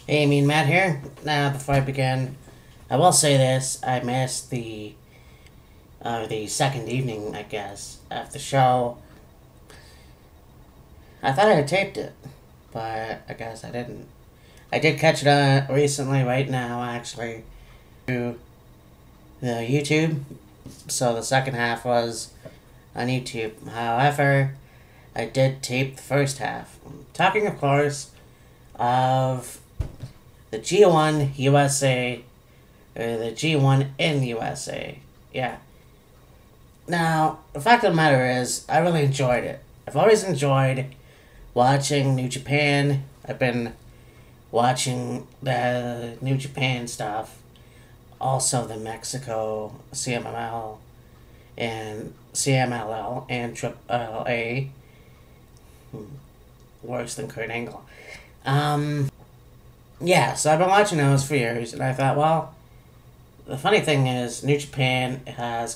Hey, Mean Matt here. Now, before I begin, I will say this: I missed the second evening, I guess, of the show. I thought I had taped it, but I guess I didn't. I did catch it recently, right now, actually, through the YouTube. So the second half was on YouTube. However, I did tape the first half. Talking, of course, of the G1 USA, or the G1 in USA. Yeah. Now, the fact of the matter is, I really enjoyed it. I've always enjoyed watching New Japan. I've been watching the New Japan stuff, also the Mexico CMLL and AAA. Worse than Kurt Angle. Yeah, so I've been watching those for years, and I thought, well, the funny thing is, New Japan has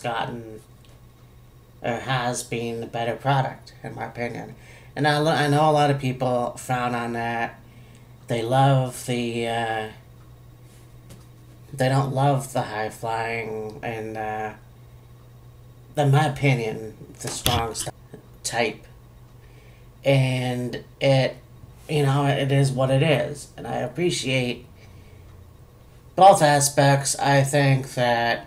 been the better product, in my opinion. And I know a lot of people frown on that. They love they don't love the high flying and, in my opinion, the strong type. And it is what it is. And I appreciate both aspects. I think that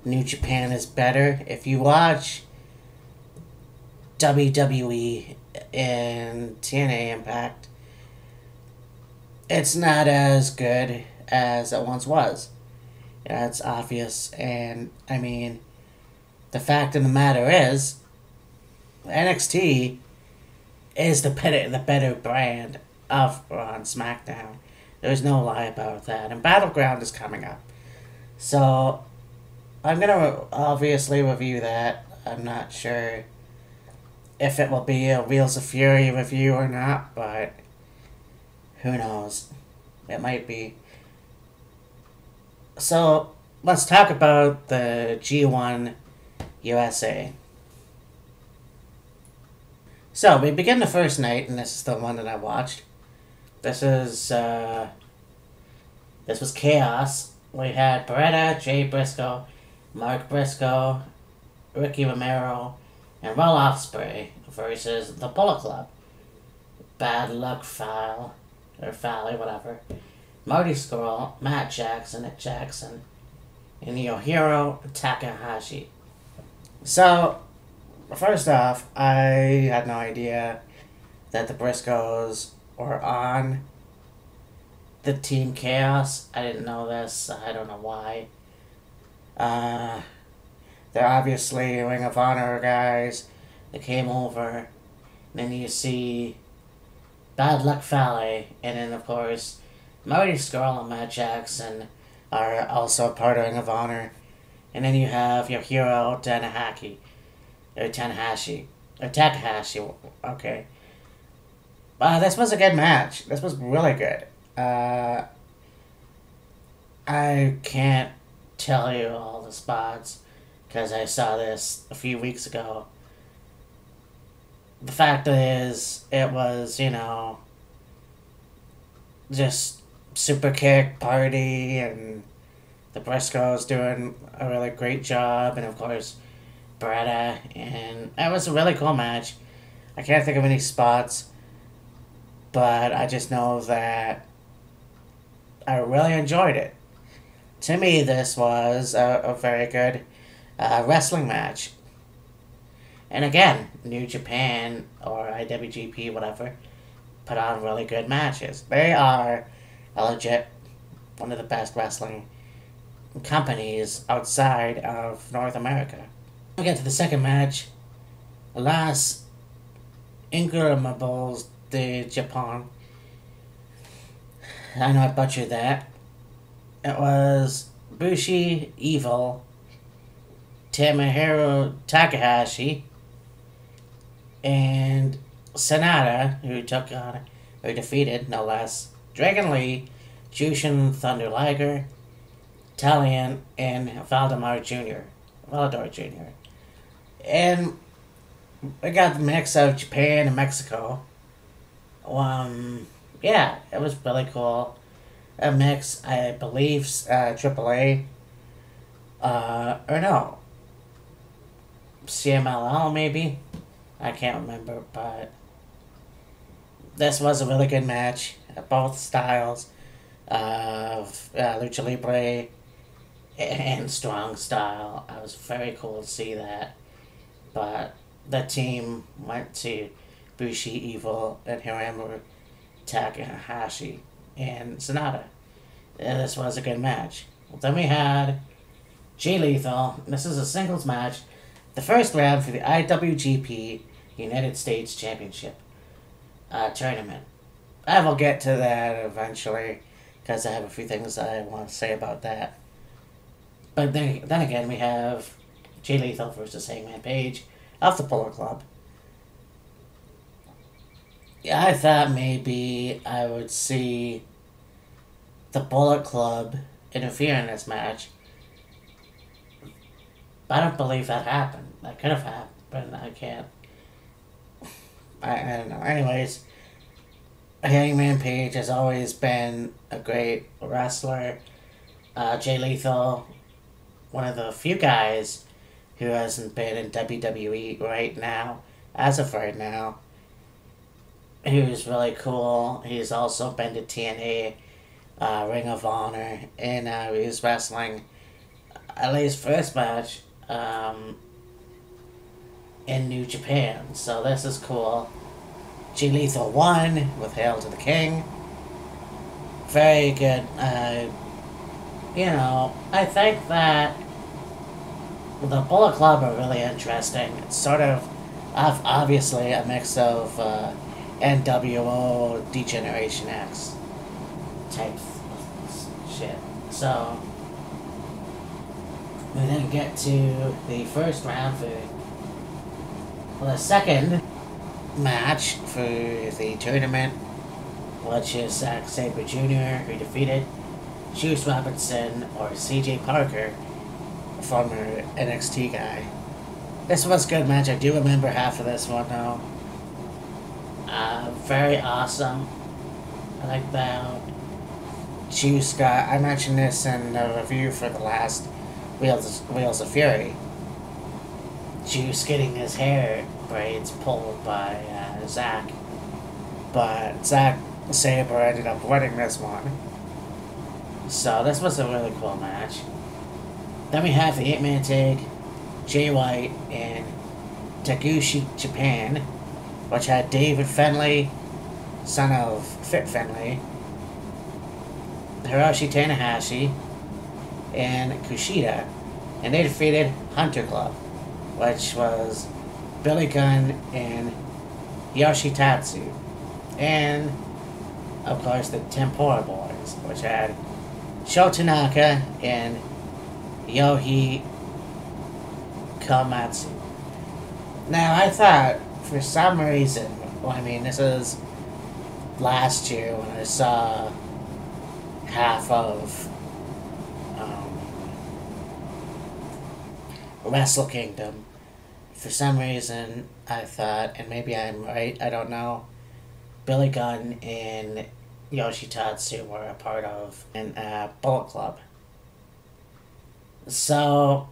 New Japan is better. If you watch WWE and TNA Impact, it's not as good as it once was. Yeah, it's obvious. And, I mean, the fact of the matter is, NXT is the better brand of Raw and SmackDown. There's no lie about that. And Battleground is coming up. So, I'm going to obviously review that. I'm not sure if it will be a Wheels of Fury review or not, but who knows? It might be. So, let's talk about the G1 USA. So, we begin the first night, and this is the one that I watched. This was Chaos. We had Beretta, Jay Briscoe, Mark Briscoe, Ricky Romero, and Will Ospreay versus the Bullet Club. Bad Luck Fale, or Fale, whatever. Marty Scurll, Matt Jackson, Nick Jackson, and Yoshiro Takahashi. So, first off, I had no idea that the Briscoes were on the Team Chaos. I didn't know this. I don't know why. They're obviously Ring of Honor guys that came over. And then you see Bad Luck Fale, and then of course Marty Scurll and Matt Jackson are also part of Ring of Honor. And then you have your hero Takahashi. Okay. This was a good match. This was really good. I can't tell you all the spots because I saw this a few weeks ago. The fact is, it was, just super kick party, and the Briscoes doing a really great job, and of course, Beretta, and it was a really cool match. I can't think of any spots, but I just know that I really enjoyed it. To me, this was a very good wrestling match. And again, New Japan or IWGP, whatever, put on really good matches. They are legit one of the best wrestling companies outside of North America. We get to the second match. Las Ingobernables de Japón. I know I butchered that. It was Bushi, Evil, Tomohiro Takahashi, and Sanada, who defeated, no less, Dragon Lee, Jushin Thunder Liger, Italian, and Valdemar Jr. Volador Jr. And we got the mix of Japan and Mexico. Yeah, it was really cool. a mix, I believe, AAA, or no, CMLL maybe. I can't remember, but this was a really good match. Both styles of Lucha Libre and Strong style. I was very cool to see that. But the team went to Bushi, Evil, and Hiromu Takahashi and Sonata. And this was a good match. Well, then we had Jay Lethal. This is a singles match. The first round for the IWGP United States Championship tournament. I will get to that eventually because I have a few things I want to say about that. But then again, we have Jay Lethal versus Hangman Page of the Bullet Club. Yeah, I thought maybe I would see the Bullet Club interfere in this match. But I don't believe that happened. That could have happened. I can't. I don't know. Anyways, Hangman Page has always been a great wrestler. Jay Lethal, one of the few guys who hasn't been in WWE right now, as of right now, who's really cool. He's also been to TNA, Ring of Honor, and now he's wrestling at least first match in New Japan. So this is cool. Jay Lethal won with Hail to the King. Very good. I think that the Bullet Club are really interesting. It's sort of obviously a mix of NWO, D-Generation X type shit. So we then get to the first round for the second match for the tournament, which is Zack Sabre Jr., who defeated Juice Robinson or CJ Parker, former NXT guy. This was a good match. I do remember half of this one though. Very awesome. I like that. Juice got. I mentioned this in the review for the last Wheels of Fury. Juice getting his hair braids pulled by Zack, but Zack Sabre ended up winning this one. So this was a really cool match. Then we have the 8-man tag, Jay White and Taguchi Japan, which had David Finlay, son of Fit Finlay, Hiroshi Tanahashi, and Kushida, and they defeated Hunter Club, which was Billy Gunn and Yoshitatsu, and of course the Tempura Boys, which had Sho Tanaka and Yohi Komatsu. Now I thought for some reason, this is last year when I saw half of Wrestle Kingdom. For some reason, I thought, and maybe I'm right, I don't know, Billy Gunn and Yoshitatsu were a part of a Bullet Club. So,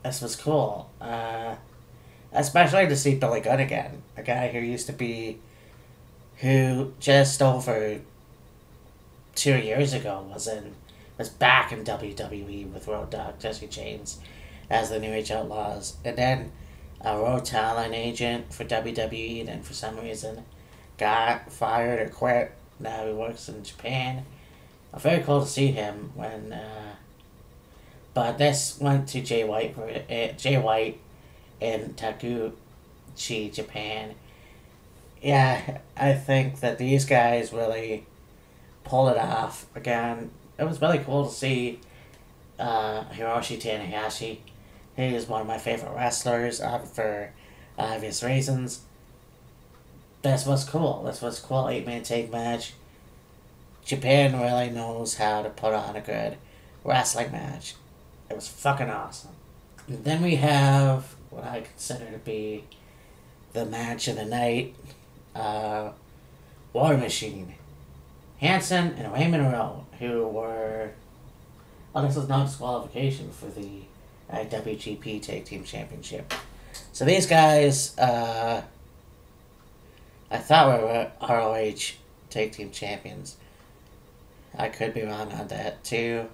this was cool. Especially to see Billy Gunn again. A guy who just over 2 years ago was back in WWE with Road Dogg, Jesse James, as the New Age Outlaws. And then a Road Talent agent for WWE, then for some reason got fired or quit. Now he works in Japan. Very cool to see him when. But this went to Jay White and Taguchi Japan. Yeah, I think that these guys really pulled it off again. It was really cool to see Hiroshi Tanahashi. He is one of my favorite wrestlers for obvious reasons. This was cool. 8-man tag match. Japan really knows how to put on a good wrestling match. It was fucking awesome. And then we have what I consider to be the match of the night. War Machine. Hanson and Raymond Rowe, who were... Oh, this was no disqualification for the IWGP Tag Team Championship. So these guys, I thought were ROH Tag Team Champions. I could be wrong on that, too.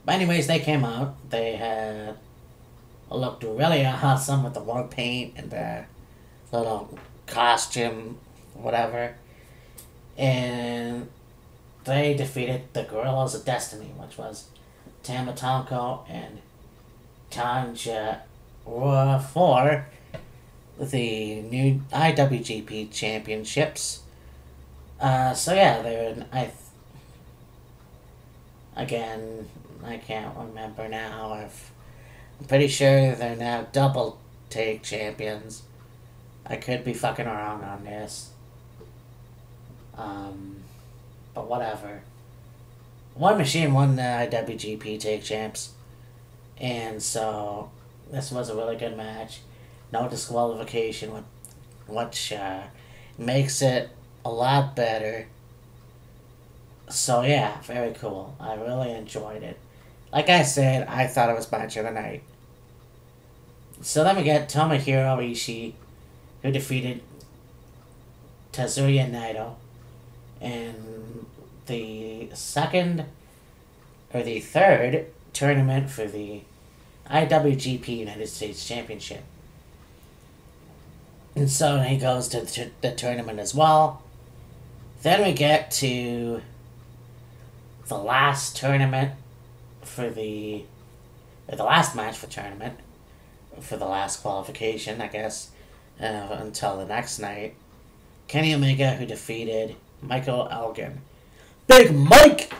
But anyways, they came out. They had looked really awesome with the war paint and the little costume, whatever. And they defeated the Gorillas of Destiny, which was Tama Tonko and Tanja for the new IWGP Championships. So yeah, they're... Again, I can't remember now if... I'm pretty sure they're now double tag champions. I could be fucking around on this. But whatever. War Machine won the IWGP Tag Champs. And so, this was a really good match. No disqualification, which makes it a lot better. So yeah, very cool. I really enjoyed it. Like I said, I thought it was match of the night. So then we get Tomohiro Ishii, who defeated Tetsuya Naito in the third tournament for the IWGP United States Championship. And so he goes to the tournament as well. Then we get to the last tournament for the last match for tournament for the last qualification, I guess, until the next night. Kenny Omega, who defeated Michael Elgin. Big Mike!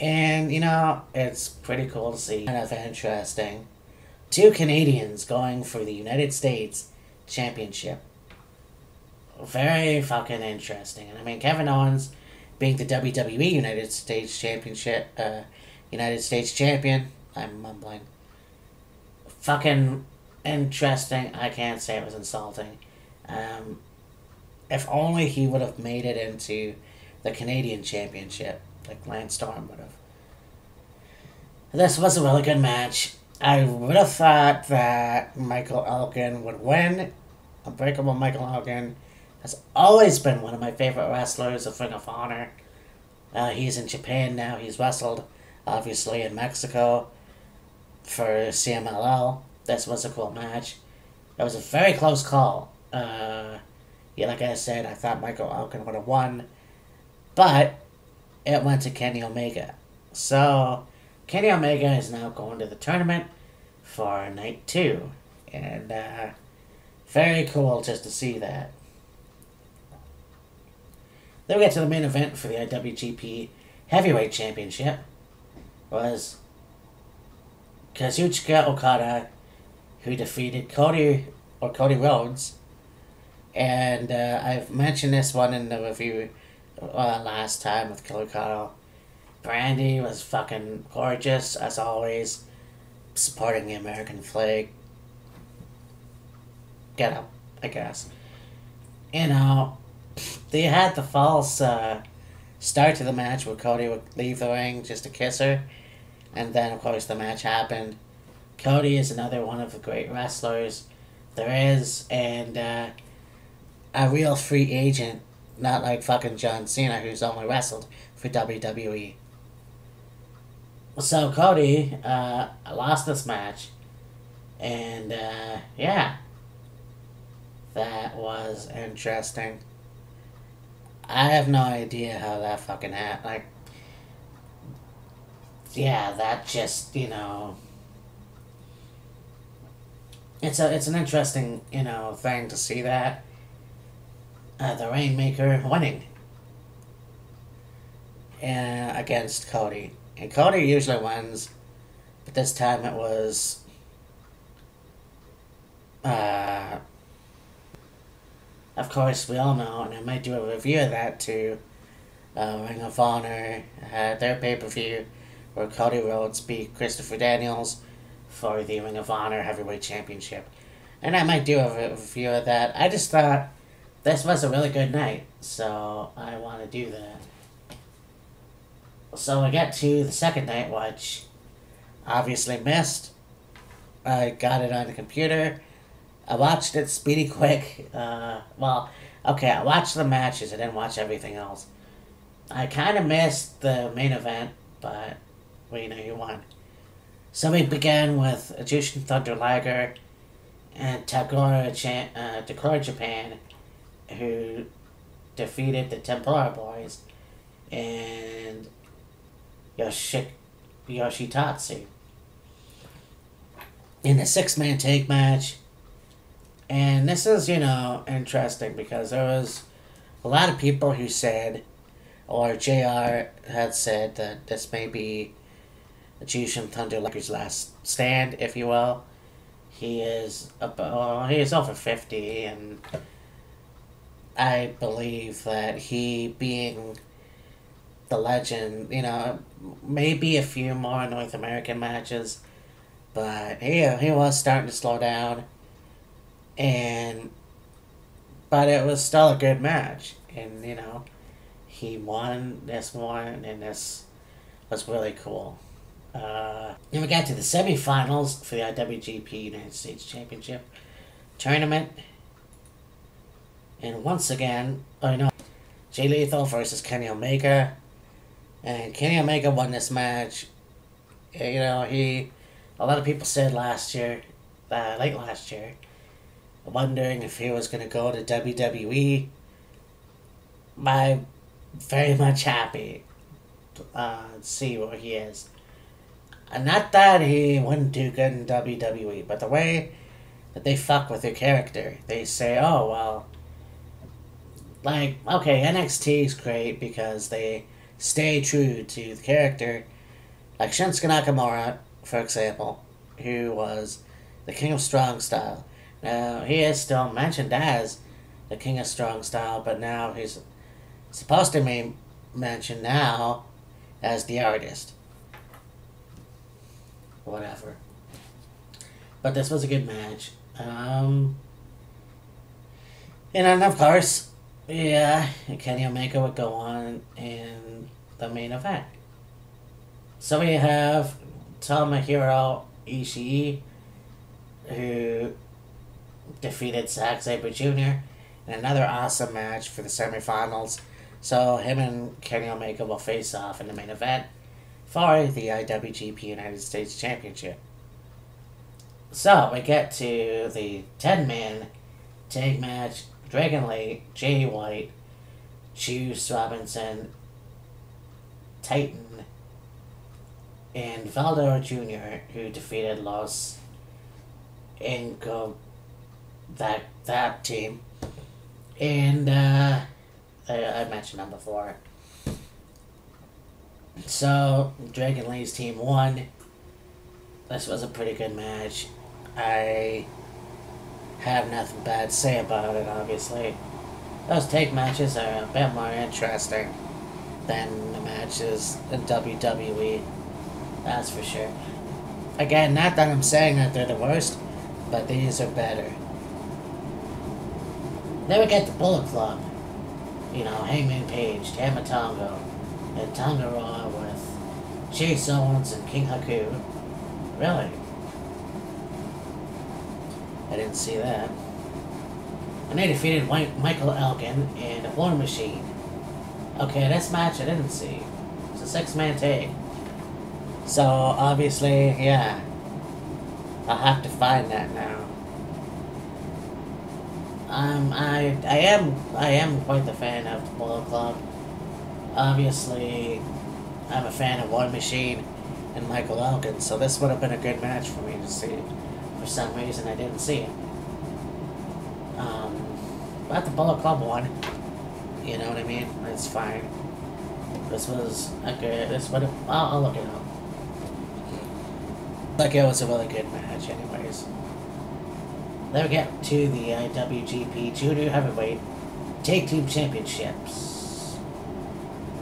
And, you know, it's pretty cool to see. Kind of interesting. Two Canadians going for the United States Championship. Very fucking interesting. And I mean, Kevin Owens being the WWE United States Championship, United States Champion. I'm mumbling. Fucking interesting. I can't say it was insulting. If only he would have made it into the Canadian Championship, like Lance Storm would have. This was a really good match. I would have thought that Michael Elgin would win. Unbreakable Michael Elgin has always been one of my favorite wrestlers of Ring of Honor. He's in Japan now. He's wrestled, obviously, in Mexico for CMLL. This was a cool match. It was a very close call. Yeah, like I said, I thought Michael Elgin would have won. But it went to Kenny Omega. So Kenny Omega is now going to the tournament for night 2. And very cool just to see that. Then we get to the main event for the IWGP Heavyweight Championship. Was Kazuchika Okada, who defeated Cody Rhodes. And I've mentioned this one in the review last time with Kilikado. Brandy was fucking gorgeous, as always, supporting the American flag. Get up, I guess. You know, they had the false start to the match where Cody would leave the ring just to kiss her. And then, of course, the match happened. Cody is another one of the great wrestlers there is, and a real free agent, not like fucking John Cena, who's only wrestled for WWE. So Cody lost this match, and yeah, that was interesting. I have no idea how that fucking happened. Like, yeah, that just, you know, it's an interesting, you know, thing to see that. The Rainmaker winning against Cody. And Cody usually wins, but this time it was of course, we all know, and I might do a review of that too. Ring of Honor had their pay-per-view where Cody Rhodes beat Christopher Daniels for the Ring of Honor Heavyweight Championship. And I might do a review of that. I just thought this was a really good night, so I want to do that. So I get to the second night, which obviously missed. I got it on the computer. I watched it speedy quick. I watched the matches. I didn't watch everything else. I kind of missed the main event, but you won. So we began with Jushin Thunder Liger and Takora Japan, who defeated the Tempura Boys and Yoshitatsu in a 6-man tag match. And this is, interesting because there was a lot of people who said, or JR had said, that this may be Jushin Thunder Liger's last stand, if you will. He is over 50, and I believe that he, being the legend, maybe a few more North American matches, but he was starting to slow down, but it was still a good match, and he won this one, and this was really cool. Then we got to the semifinals for the IWGP United States Championship tournament. And once again, Jay Lethal versus Kenny Omega. And Kenny Omega won this match. A lot of people said late last year, wondering if he was going to go to WWE. I'm very much happy to see where he is. And not that he wouldn't do good in WWE, but the way that they fuck with their character. They say, NXT is great because they stay true to the character. Like Shinsuke Nakamura, for example, who was the King of Strong Style. Now, he is still mentioned as the King of Strong Style, but now he's supposed to be mentioned now as the artist. Whatever. But this was a good match. And then, of course, Kenny Omega would go on in the main event. So we have Tomohiro Ishii, who defeated Zack Sabre Jr. in another awesome match for the semifinals. So him and Kenny Omega will face off in the main event for the IWGP United States Championship. So we get to the 10-man tag match. Dragon Lee, Jay White, Juice Robinson, Titan, and Valdo Jr., who defeated Los Ingo, that team. And I mentioned them before. So Dragon Lee's team won. This was a pretty good match. I have nothing bad to say about it, obviously. Those tag matches are a bit more interesting than the matches in WWE. That's for sure. Again, not that I'm saying that they're the worst, but these are better. Then we get the Bullet Club. Hangman Page, Tama Tonga, and Tonga Raw with Chase Owens and King Haku. Really? I didn't see that. And they defeated Michael Elgin and the War Machine. Okay, this match I didn't see. It's a 6-man tag. So, obviously, I'll have to find that now. I am quite the fan of the Bullet Club. Obviously, I'm a fan of War Machine and Michael Elgin, so this would have been a good match for me to see. For some reason, I didn't see it. But the Bullet Club won. You know what I mean? It's fine. This was a good. I'll look it up. Like, it was a really good match, anyways. Then we get to the IWGP Junior Heavyweight Tag Team Championships.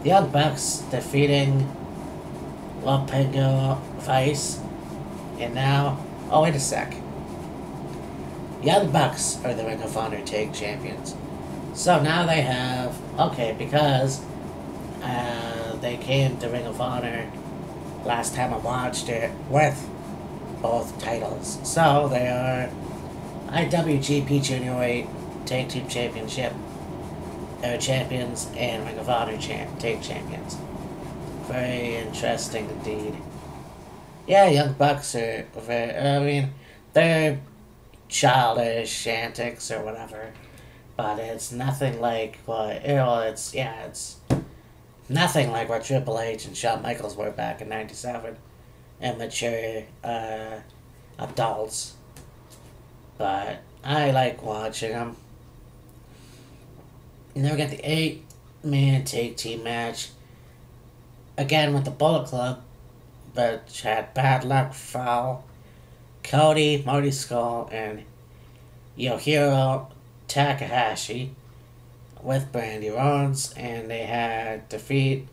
The Young Bucks defeating Lopingo Vice. And now, wait a sec. The Young Bucks are the Ring of Honor Tag Champions. So now they have, okay, because they came to Ring of Honor last time I watched it with both titles. So they are IWGP Junior Weight Tag Team Championship champions and Ring of Honor tag champions. Very interesting indeed. Yeah, Young Bucks are very, I mean, they're childish antics or whatever, but it's nothing like what, it's nothing like what Triple H and Shawn Michaels were back in '97. Immature adults. But I like watching them. And then we got the 8-man tag team match. Again with the Bullet Club, but had Bad Luck Fale, Cody, Marty Scurll, and Yoshiro Takahashi with Brandy Rhodes, and they had defeat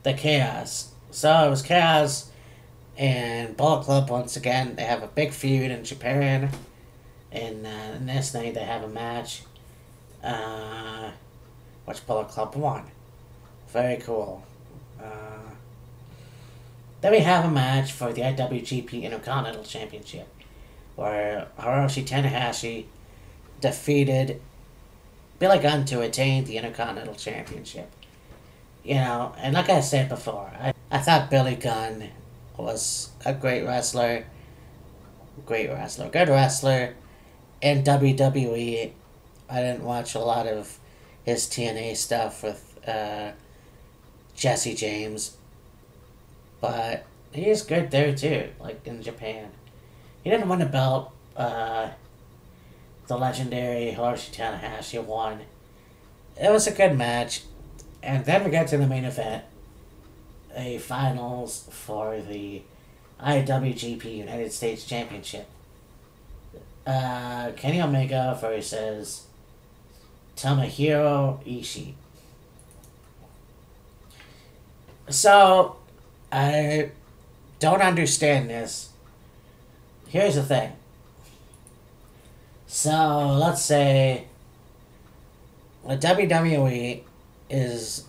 the Chaos. So it was Chaos and Bullet Club once again. They have a big feud in Japan, and this night they have a match, which Bullet Club won. Very cool. Then we have a match for the IWGP Intercontinental Championship, where Hiroshi Tanahashi defeated Billy Gunn to attain the Intercontinental Championship. You know, and like I said before, I thought Billy Gunn was a good wrestler in WWE. I didn't watch a lot of his TNA stuff with Jesse James, but he is good there too, like in Japan. He didn't win a belt. The legendary Hiroshi Tanahashi won. It was a good match. And then we got to the main event, a finals for the IWGP United States Championship. Kenny Omega versus Tomohiro Ishii. So, I don't understand this. Here's the thing. So, let's say the WWE is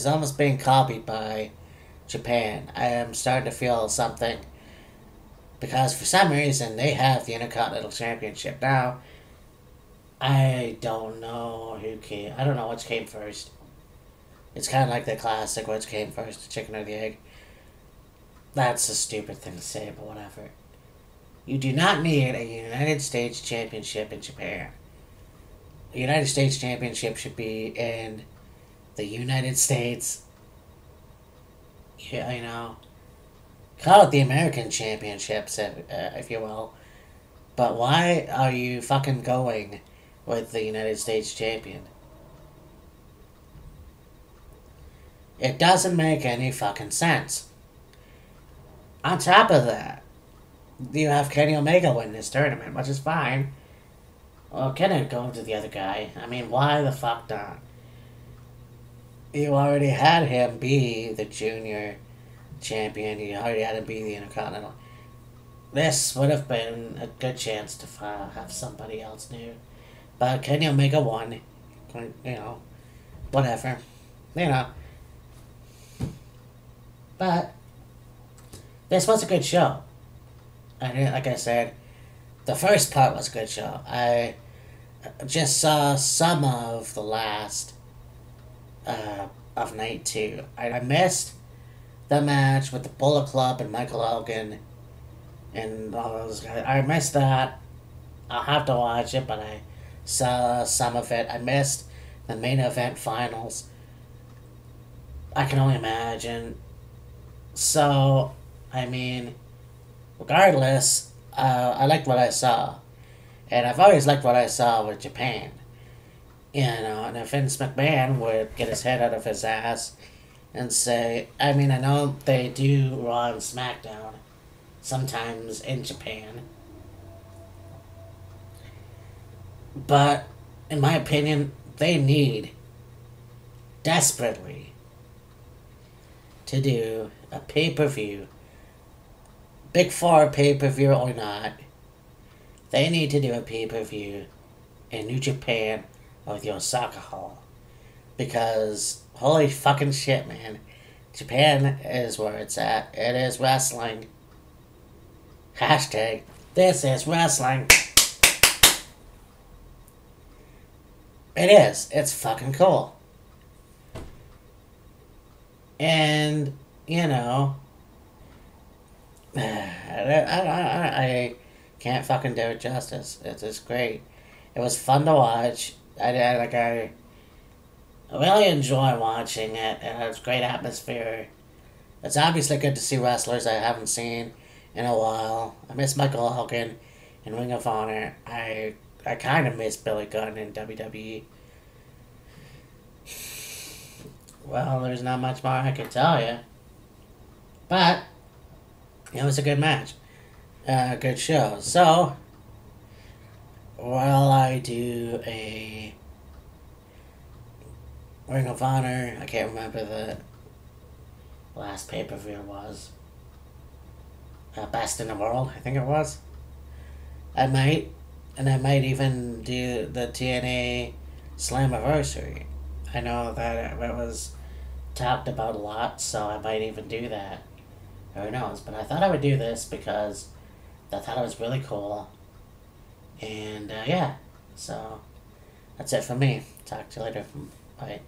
almost being copied by Japan. I am starting to feel something, because for some reason they have the Intercontinental Championship now. I don't know I don't know which came first. It's kind of like the classic, which came first, the chicken or the egg. That's a stupid thing to say, but whatever. You do not need a United States Championship in Japan. The United States Championship should be in the United States. Yeah, you know. Call it the American Championships, if you will. But why are you fucking going with the United States Champion? It doesn't make any fucking sense. On top of that, you have Kenny Omega win this tournament, which is fine. Well, Kenny go to the other guy. I mean, why the fuck not? You already had him be the junior champion. You already had him be the Intercontinental. This would have been a good chance to have somebody else new. But Kenny Omega won. You know, whatever. You know. But this was a good show. And like I said, the first part was a good show. I just saw some of the last of night 2. I missed the match with the Bullet Club and Michael Elgin and all those guys. I missed that. I'll have to watch it, but I saw some of it. I missed the main event finals. I can only imagine. So, I mean, regardless, I liked what I saw. And I've always liked what I saw with Japan. You know, and if Vince McMahon would get his head out of his ass and say, I mean, I know they do Raw and SmackDown sometimes in Japan, but in my opinion, they need desperately to do a pay-per-view, Big 4 pay-per-view or not. They need to do a pay-per-view in New Japan with your soccer hall. Because, holy fucking shit, man. Japan is where it's at. It is wrestling. Hashtag, this is wrestling. It is. It's fucking cool. And, you know, I can't fucking do it justice. It's just great. It was fun to watch. I really enjoy watching it, and it's great atmosphere. It's obviously good to see wrestlers I haven't seen in a while. I miss Michael Elgin in Ring of Honor. I kind of miss Billy Gunn in WWE. Well, there's not much more I can tell you. But, it was a good match. Good show. So, while I do a Ring of Honor, I can't remember the last pay-per-view was. Best in the World, I think it was. I might even do the TNA Slammiversary. I know that it was talked about a lot, so I might even do that. Who knows? But I thought I would do this because I thought it was really cool. And yeah, so that's it for me. Talk to you later. Bye.